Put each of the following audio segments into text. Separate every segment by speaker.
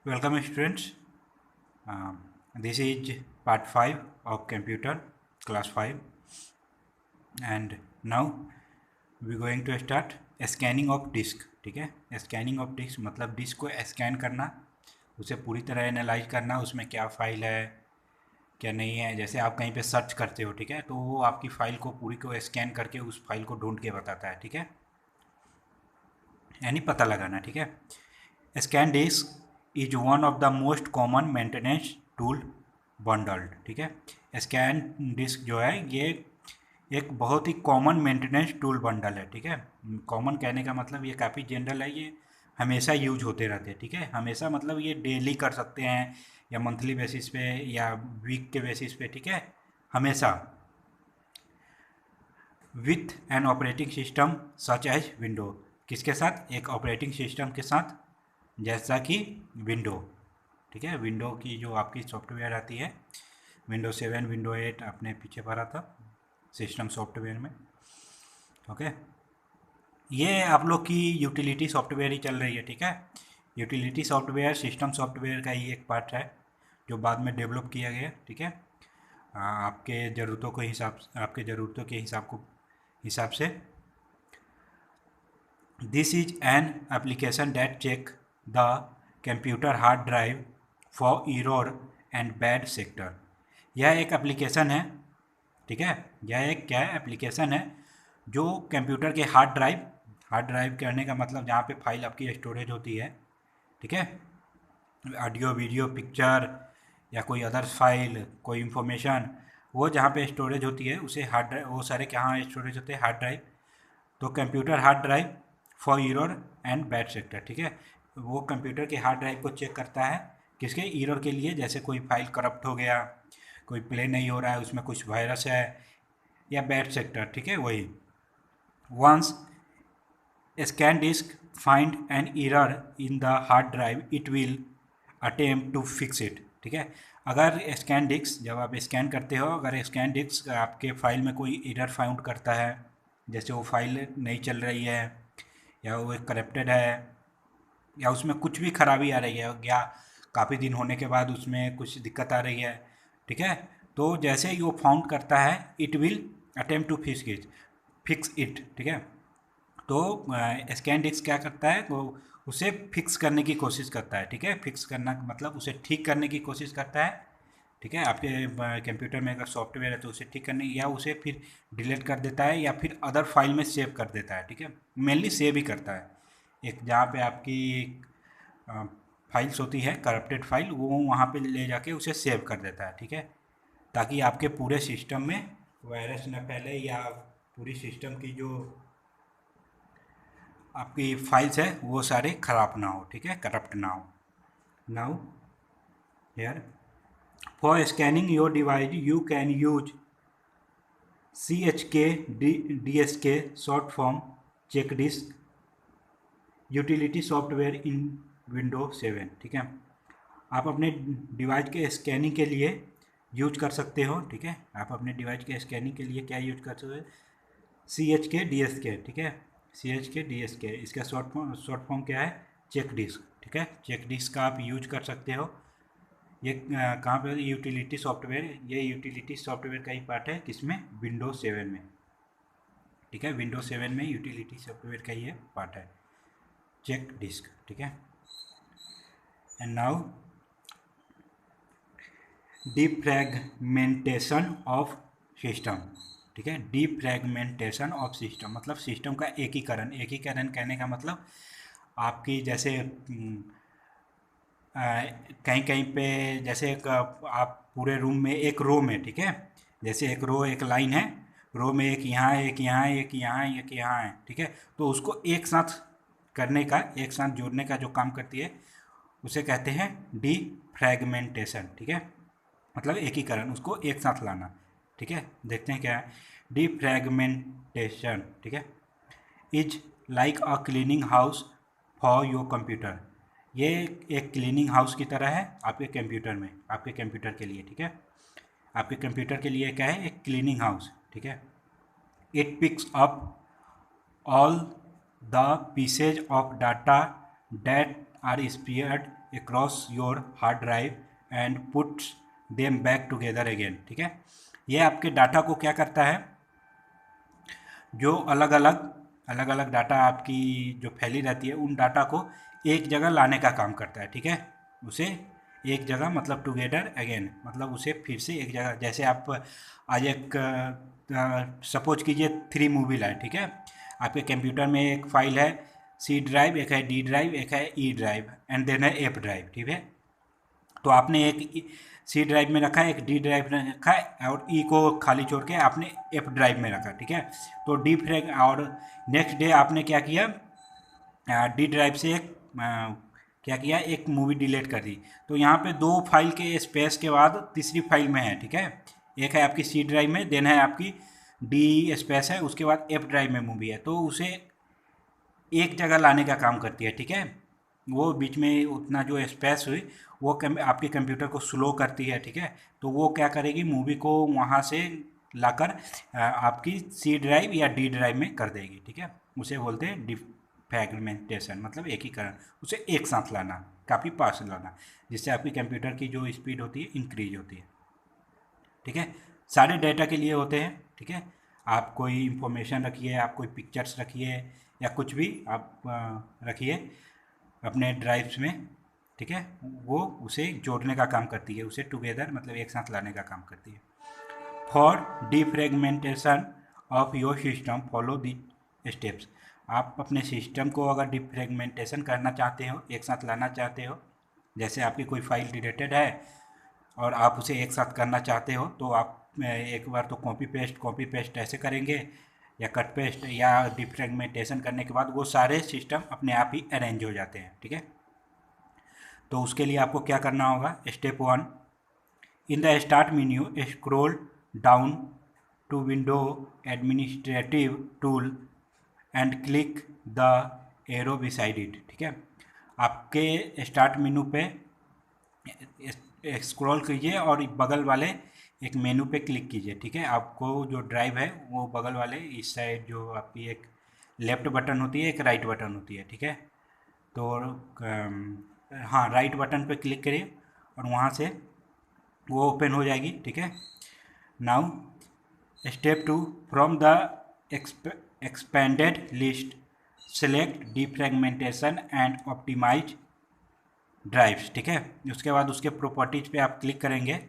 Speaker 1: Welcome students. This is part 5 of computer class 5 and now we going to start scanning of disk. ठीक है, scanning of disc मतलब disc को scan करना, उसे पूरी तरह एनालाइज करना, उसमें क्या फ़ाइल है क्या नहीं है। जैसे आप कहीं पे सर्च करते हो, ठीक है, तो वो आपकी फ़ाइल को पूरी को स्कैन करके उस फाइल को ढूंढ के बताता है। ठीक है, यानी पता लगाना। ठीक है, scan disk is one of the most common maintenance tool bundled. ठीक है, स्कैन डिस्क जो है ये एक बहुत ही कॉमन मेंटेनेंस टूल बंडल है। ठीक है, कॉमन कहने का मतलब ये काफ़ी जनरल है, ये हमेशा यूज होते रहते हैं। ठीक है, हमेशा मतलब ये डेली कर सकते हैं या मंथली बेसिस पे या वीक के बेसिस पे। ठीक है, हमेशा with an operating system such as window. किसके साथ? एक ऑपरेटिंग सिस्टम के साथ, जैसा कि विंडो। ठीक है, विंडो की जो आपकी सॉफ्टवेयर आती है, विंडो 7 विंडो 8 आपने पीछे पढ़ा था सिस्टम सॉफ्टवेयर में। ओके, ये आप लोग की यूटिलिटी सॉफ्टवेयर ही चल रही है। ठीक है, यूटिलिटी सॉफ्टवेयर सिस्टम सॉफ्टवेयर का ही एक पार्ट है जो बाद में डेवलप किया गया। ठीक है, आपके ज़रूरतों के हिसाब से this is an application that check the computer hard drive for error and bad sector. यह एक एप्लीकेशन है। ठीक है, यह एक क्या है? एप्लीकेशन है जो कंप्यूटर के हार्ड ड्राइव करने का मतलब जहाँ पे फाइल आपकी स्टोरेज होती है। ठीक है, ऑडियो वीडियो पिक्चर या कोई अदर फाइल, कोई इंफॉर्मेशन, वो जहाँ पे स्टोरेज होती है उसे हार्ड ड्राइव, वो सारे कहाँ स्टोरेज होते हैं? Hard drive. तो computer hard drive for error and bad sector. ठीक है, वो कंप्यूटर के हार्ड ड्राइव को चेक करता है किसके? एरर के लिए, जैसे कोई फाइल करप्ट हो गया, कोई प्ले नहीं हो रहा है, उसमें कुछ वायरस है, या बैड सेक्टर। ठीक है, वही once scan disk find an error in the hard drive it will attempt to fix it. ठीक है, अगर स्कैन डिस्क, जब आप स्कैन करते हो, अगर स्कैन डिस्क आपके फाइल में कोई एरर फाउंड करता है, जैसे वो फाइल नहीं चल रही है या वो करप्टेड है या उसमें कुछ भी खराबी आ रही है या काफ़ी दिन होने के बाद उसमें कुछ दिक्कत आ रही है। ठीक है, तो जैसे ही वो फाउंड करता है it will attempt to fix it. ठीक है, तो स्कैन डिस्क क्या करता है? वो उसे फिक्स करने की कोशिश करता है। ठीक है, फिक्स करना मतलब उसे ठीक करने की कोशिश करता है। ठीक है, आपके कंप्यूटर में अगर सॉफ्टवेयर है तो उसे ठीक करने, या उसे फिर डिलीट कर देता है या फिर अदर फाइल में सेव कर देता है। ठीक है, मेनली सेव ही करता है। एक जहाँ पे आपकी फाइल्स होती है करप्टेड फाइल, वो वहाँ पे ले जाके उसे सेव कर देता है। ठीक है, ताकि आपके पूरे सिस्टम में वायरस न फैले या पूरी सिस्टम की जो आपकी फाइल्स है वो सारे खराब ना हो। ठीक है, करप्ट ना हो। Now here for scanning your device you can use CHK DSK short form check disk utility software in window 7। ठीक है, आप अपने डिवाइस के स्कैनिंग के लिए यूज कर सकते हो। ठीक है, आप अपने डिवाइस के स्कैनिंग के लिए क्या यूज कर सकते हो? CHK DSK। ठीक है, CHK DSK, इसका शॉर्ट फॉर्म क्या है? Check disk. ठीक है, चेक डिस्क का आप यूज कर सकते हो। ये कहाँ पे? यूटिलिटी सॉफ्टवेयर, ये यूटिलिटी सॉफ्टवेयर का ही पार्ट है, किसमें? विंडो 7 में। ठीक है, विंडो 7 में यूटिलिटी सॉफ्टवेयर का ही है पार्ट है चेक डिस्क। ठीक है, and now defragmentation of system. ठीक है, डिफ्रैगमेंटेशन ऑफ सिस्टम मतलब सिस्टम का एकीकरण। एकीकरण कहने का मतलब आपकी जैसे कहीं कहीं पे, जैसे एक आप पूरे रूम में एक रो में, ठीक है, जैसे एक रो, एक लाइन है, रो में एक यहाँ है, एक यहाँ है, एक यहाँ है, एक यहाँ है। ठीक है, तो उसको एक साथ करने का, एक साथ जोड़ने का जो काम करती है उसे कहते हैं डी फ्रैगमेंटेशन। ठीक है, मतलब एकीकरण, उसको एक साथ लाना। ठीक है, देखते हैं क्या है डी फ्रैगमेंटेशन। ठीक है, is like a cleaning house for your computer. ये एक क्लीनिंग हाउस की तरह है आपके कंप्यूटर में, आपके कंप्यूटर के लिए। ठीक है, आपके कंप्यूटर के लिए क्या है? एक क्लीनिंग हाउस। ठीक है, it picks up all the pieces of data that are spread across your hard drive and puts them back together again. ठीक है, ये आपके डाटा को क्या करता है, जो अलग अलग डाटा आपकी जो फैली रहती है उन डाटा को एक जगह लाने का काम करता है। ठीक है, उसे एक जगह मतलब टुगेदर अगेन, मतलब उसे फिर से एक जगह, जैसे आप आज एक सपोज कीजिए 3 मूवी लाए। ठीक है, आपके कंप्यूटर में एक फाइल है सी ड्राइव, एक है डी ड्राइव, एक है ई ड्राइव एंड देन है एफ ड्राइव। ठीक है, तो आपने एक सी ड्राइव में रखा है, एक डी ड्राइव में रखा है और ई को खाली छोड़ के आपने एफ ड्राइव में रखा। ठीक है, तो डी फ्रैग और नेक्स्ट डे आपने क्या किया, डी ड्राइव से एक क्या किया, एक मूवी डिलीट कर दी। तो यहाँ पे 2 फाइल के स्पेस के बाद तीसरी फाइल में है। ठीक है, एक है आपकी सी ड्राइव में, देन है आपकी डी स्पेस है, उसके बाद एफ ड्राइव में मूवी है, तो उसे एक जगह लाने का काम करती है। ठीक है, वो बीच में उतना जो स्पेस हुई वो आपके कंप्यूटर को स्लो करती है। ठीक है, तो वो क्या करेगी, मूवी को वहाँ से लाकर आपकी सी ड्राइव या डी ड्राइव में कर देगी। ठीक है, उसे बोलते हैं डिफ्रैगमेंटेशन, मतलब एकीकरण, उसे एक साथ लाना, काफ़ी पास लाना, जिससे आपकी कंप्यूटर की जो स्पीड होती है इंक्रीज होती है। ठीक है, सारे डेटा के लिए होते हैं। ठीक है, आप कोई इंफॉर्मेशन रखिए, आप कोई पिक्चर्स रखिए या कुछ भी आप रखिए अपने ड्राइव्स में। ठीक है, वो उसे जोड़ने का काम करती है, उसे टुगेदर मतलब एक साथ लाने का काम करती है। For defragmentation of your system follow the steps. आप अपने सिस्टम को अगर डिफ्रेगमेंटेशन करना चाहते हो, एक साथ लाना चाहते हो, जैसे आपकी कोई फाइल डिलीटेड है और आप उसे एक साथ करना चाहते हो, तो आप एक बार तो कॉपी पेस्ट ऐसे करेंगे या कट पेस्ट, या डिफ्रेगमेंटेशन करने के बाद वो सारे सिस्टम अपने आप ही अरेंज हो जाते हैं। ठीक है, तो उसके लिए आपको क्या करना होगा, step 1, in the start menu scroll down to window administrative tool and click the arrow beside it. ठीक है, आपके स्टार्ट मेनू पे स्क्रॉल कीजिए और बगल वाले एक मेनू पे क्लिक कीजिए। ठीक है, आपको जो ड्राइव है वो बगल वाले इस साइड जो आपकी एक लेफ्ट बटन होती है, एक राइट बटन होती है। ठीक है, तो हाँ, राइट बटन पे क्लिक करिए और वहाँ से वो ओपन हो जाएगी। ठीक है, now step 2, from the expanded list select defragmentation and optimise drives. ठीक है, उसके बाद उसके प्रॉपर्टीज पे आप क्लिक करेंगे।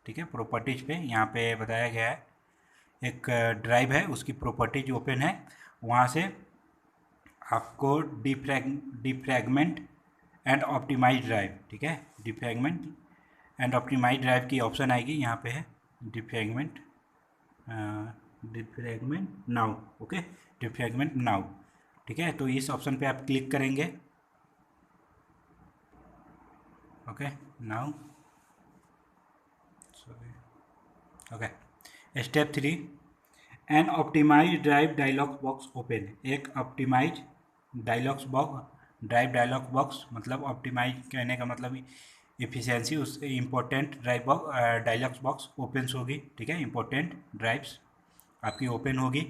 Speaker 1: ठीक है, प्रॉपर्टीज पे यहाँ पे बताया गया है एक ड्राइव है, उसकी प्रॉपर्टीज ओपन है, वहाँ से आपको डिफ्रैगमेंट एंड ऑप्टिमाइज ड्राइव। ठीक है, डिफ्रैगमेंट एंड ऑप्टिमाइज ड्राइव की ऑप्शन आएगी, यहाँ पे है defragment now. Okay, defragment now. ठीक है, तो इस ऑप्शन पे आप क्लिक करेंगे। Okay, now okay, step 3, an optimise drive dialog box open. एक ऑप्टिमाइज ड्राइव डायलॉग बॉक्स, मतलब ऑप्टिमाइज कहने का मतलब एफिशिएंसी, उस इम्पोर्टेंट डायलॉग बॉक्स ओपन होगी। ठीक है, इम्पोर्टेंट ड्राइव्स आपकी ओपन होगी।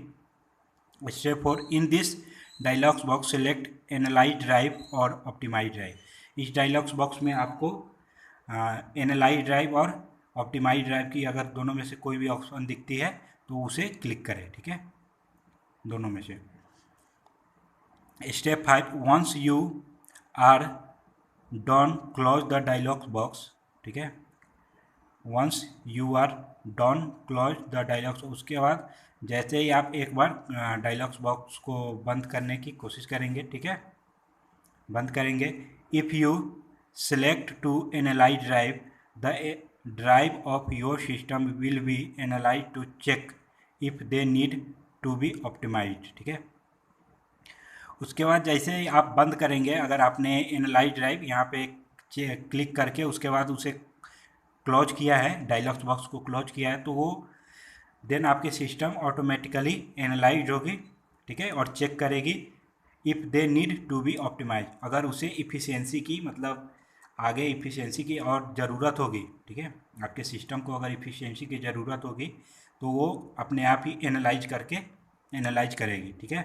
Speaker 1: Step 4, in this dialogues box select analyse drive और ऑप्टिमाइज ड्राइव। इस डायलॉग्स बॉक्स में आपको एनालाइज ड्राइव और ऑप्टिमाइज ड्राइव की अगर दोनों में से कोई भी ऑप्शन दिखती है तो उसे क्लिक करें। ठीक है, दोनों में से। Step 5, once you are done close the dialogs box. ठीक है, once you are done close the dialogs, उसके बाद जैसे ही आप एक बार डायलॉग्स बॉक्स को बंद करने की कोशिश करेंगे। ठीक है, बंद करेंगे, if you select to analyse drive, the drive of your system will be analyse to check if they need to be optimised. ठीक है, उसके बाद जैसे ही आप बंद करेंगे, अगर आपने एनालाइज ड्राइव यहाँ पे क्लिक करके उसके बाद उसे क्लोज किया है, डायलॉग्स बॉक्स को क्लोज किया है, तो वो देन आपके सिस्टम ऑटोमेटिकली एनालाइज होगी। ठीक है, और चेक करेगी if they need to be optimise, अगर उसे इफ़िशियंसी की मतलब आगे इफ़िशियंसी की और ज़रूरत होगी। ठीक है, आपके सिस्टम को अगर इफ़िशियंसी की ज़रूरत होगी तो वो अपने आप ही एनालाइज करेगी। ठीक है,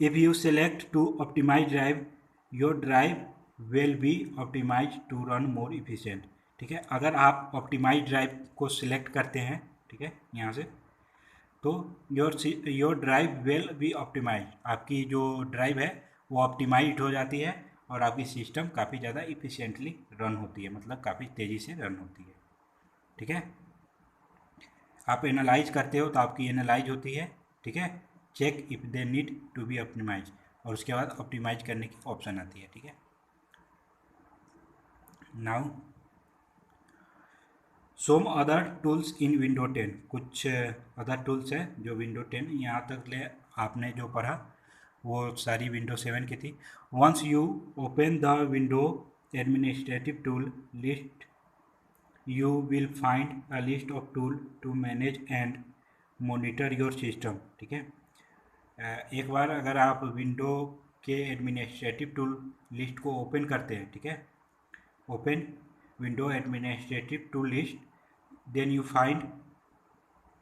Speaker 1: if you select to optimise drive your drive will be optimise to run more efficient. ठीक है, अगर आप ऑप्टिमाइज ड्राइव को सिलेक्ट करते हैं, ठीक है, यहाँ से, तो your drive will be optimise, आपकी जो ड्राइव है वो ऑप्टिमाइज हो जाती है और आपकी सिस्टम काफ़ी ज़्यादा इफिशिएंटली रन होती है, मतलब काफ़ी तेज़ी से रन होती है। ठीक है, आप एनालाइज करते हो तो आपकी एनालाइज होती है। ठीक है, check if they need to be optimise, और उसके बाद ऑप्टिमाइज करने की ऑप्शन आती है। ठीक है, now some other tools in window 10, कुछ अदर टूल्स हैं जो विंडो 10 यहाँ तक ले आपने जो पढ़ा वो सारी विंडो 7 की थी। Once you open the window administrative tool list, you will find a list of tool to manage and monitor your system। ठीक है, एक बार अगर आप विंडो के एडमिनिस्ट्रेटिव टूल लिस्ट को ओपन करते हैं, ठीक है, open window administrative tool list, then you find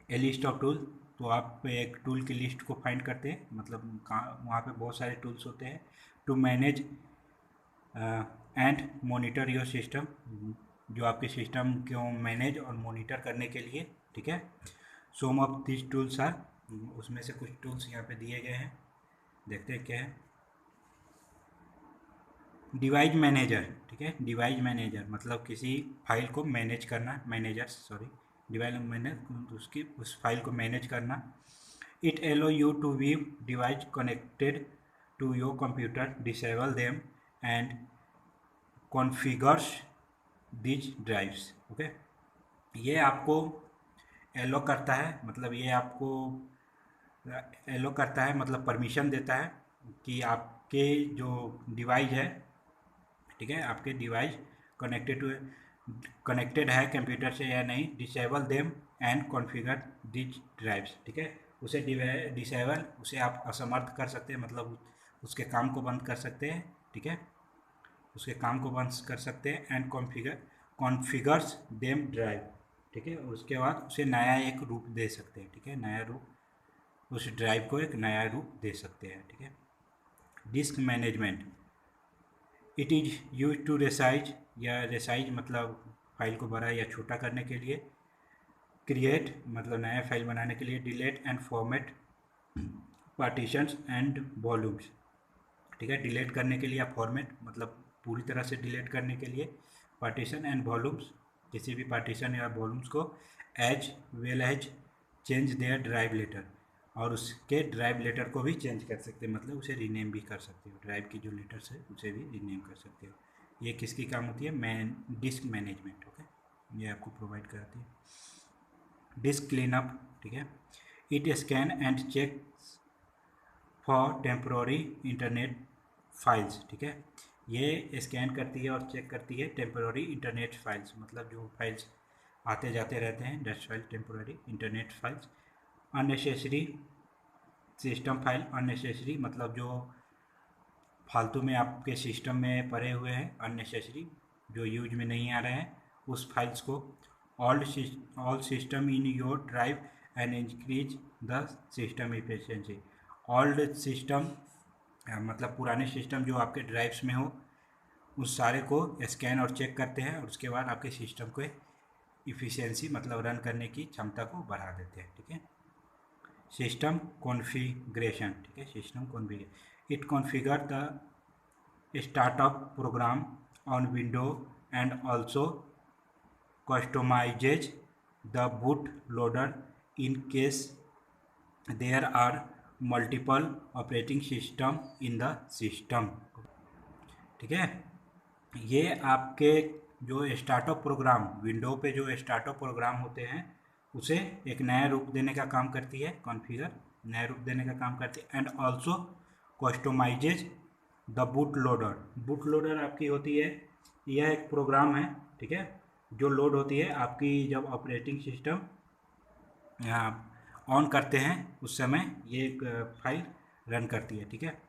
Speaker 1: a list of tool, तो आप एक टूल की लिस्ट को फाइंड करते हैं, मतलब कहाँ वहाँ पे बहुत सारे टूल्स होते हैं to manage and monitor your system, जो आपके सिस्टम को मैनेज और मॉनिटर करने के लिए। ठीक है, सम ऑफ दिस टूल्स आर, उसमें से कुछ टूल्स यहाँ पे दिए गए हैं, देखते हैं क्या है। डिवाइस मैनेजर, ठीक है, डिवाइस मैनेजर मतलब किसी फाइल को मैनेज करना, डिवाइस मैनेज उसकी उस फाइल को मैनेज करना। It allow you to view device connected to your computer, disable them and configures these drives. Okay, ये आपको एलो करता है, मतलब ये आपको एलो करता है, मतलब परमिशन देता है कि आपके जो डिवाइस है, ठीक है, आपके डिवाइस कनेक्टेड है कंप्यूटर से या नहीं, disable them and configure these drives. ठीक है, उसे डिसेबल, उसे आप असमर्थ कर सकते हैं, मतलब उसके काम को बंद कर सकते हैं। ठीक है, उसके काम को बंद कर सकते हैं। एंड कॉन्फ़िगर्स देम ड्राइव, ठीक है, उसके बाद उसे नया एक रूप दे सकते हैं। ठीक है, नया रूप, उस ड्राइव को एक नया रूप दे सकते हैं। ठीक है, disk management, it is use to resize, या रेसाइज मतलब फाइल को बड़ा या छोटा करने के लिए। क्रिएट मतलब नया फाइल बनाने के लिए। Delete and format partitions and volumes, ठीक है, डिलीट करने के लिए, या फॉर्मेट मतलब पूरी तरह से डिलीट करने के लिए। पार्टीशन एंड वॉल्यूम्स, किसी भी पार्टीशन या वॉल्यूम्स को। As well as change their drive letter, और उसके ड्राइव लेटर को भी चेंज कर सकते हैं, मतलब उसे रीनेम भी कर सकते हो, ड्राइव की जो लेटर्स है उसे भी रीनेम कर सकते हो। ये किसकी काम होती है? Disk management. ओके, ये आपको प्रोवाइड कराती है। डिस्क क्लीनअप, ठीक है, it scan and check for temporary internet files. ठीक है, ये स्कैन करती है और चेक करती है टेम्प्रोरी इंटरनेट फाइल्स, मतलब जो फाइल्स आते जाते रहते हैं, डेस्ट file, temporary internet files. Unnecessary system file, unnecessary मतलब जो फालतू में आपके सिस्टम में पड़े हुए हैं, अननेसेसरी जो यूज में नहीं आ रहे हैं, उस फाइल्स को। All system in your drive and increase the system efficiency. Old system मतलब पुराने सिस्टम जो आपके ड्राइव्स में हो, उस सारे को स्कैन और चेक करते हैं, और उसके बाद आपके सिस्टम को इफ़िशियंसी मतलब रन करने की क्षमता को बढ़ा देते हैं। ठीक है, सिस्टम कॉन्फ़िगरेशन, ठीक है, system configuration, it configure the startup program on window and also customizes the boot loader in case there are multiple operating system in the system. ठीक है, ये आपके जो स्टार्टअप प्रोग्राम, विंडो पे जो स्टार्टअप प्रोग्राम होते हैं उसे एक नया रूप देने का काम करती है, कॉन्फ़िगर नया रूप देने का काम करती है। And also customizes the boot loader. Boot loader आपकी होती है, यह एक प्रोग्राम है, ठीक है, जो लोड होती है आपकी जब ऑपरेटिंग सिस्टम ऑन करते हैं उस समय ये एक फाइल रन करती है। ठीक है,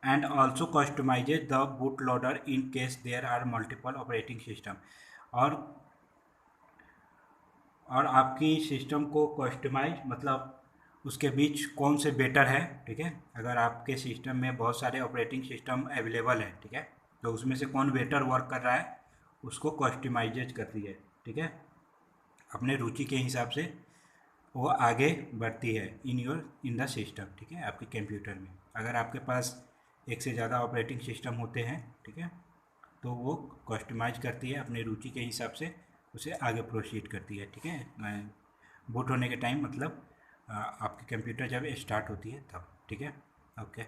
Speaker 1: and also customizes the boot loader in case there are multiple operating system, और आपकी सिस्टम को कस्टमाइज मतलब उसके बीच कौन से बेटर है, ठीक है। अगर आपके सिस्टम में बहुत सारे ऑपरेटिंग सिस्टम अवेलेबल है, ठीक है, तो उसमें से कौन बेटर वर्क कर रहा है उसको कस्टमाइज करती है, ठीक है। अपने रुचि के हिसाब से वो आगे बढ़ती है इन द सिस्टम, ठीक है, आपके कंप्यूटर में। अगर आपके पास एक से ज़्यादा ऑपरेटिंग सिस्टम होते हैं, ठीक है, तो वो कस्टमाइज करती है अपनी रुचि के हिसाब से, उसे आगे प्रोसीड करती है, ठीक है। बूट होने के टाइम मतलब आपकी कंप्यूटर जब स्टार्ट होती है तब, ठीक है। ओके।